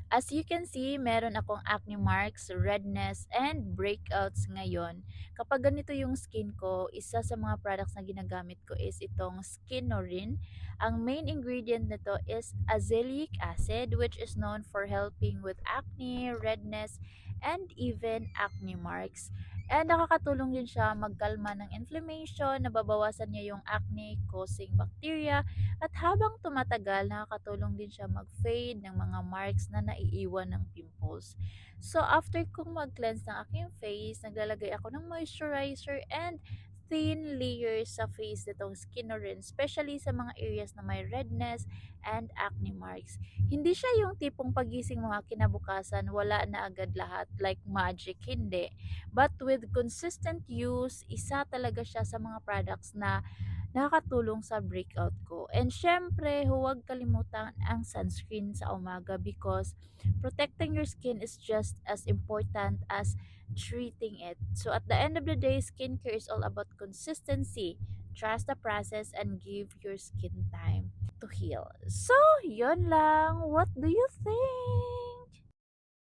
As you can see, meron akong acne marks, redness, and breakouts ngayon. Kapag ganito yung skin ko, isa sa mga products na ginagamit ko is itong Skinorin. Ang main ingredient nito is azelaic acid, which is known for helping with acne, redness, and even acne marks. And nakakatulong din siya magkalma ng inflammation, nababawasan niya yung acne causing bacteria, at habang tumatagal, nakakatulong din siya mag-fade ng mga marks na naiiwan ng pimples. So, after kong mag-cleanse ng aking face, naglalagay ako ng moisturizer and thin layers sa face nitong Skinorin, especially sa mga areas na may redness and acne marks. Hindi siya yung tipong pagising mga kinabukasan, wala na agad lahat like magic, hindi. But with consistent use, isa talaga siya sa mga products na nakakatulong sa breakout ko. And syempre, huwag kalimutan ang sunscreen sa umaga because protecting your skin is just as important as treating it. So at the end of the day, skincare is all about consistency. Trust the process and give your skin time to heal. So, yun lang. What do you think?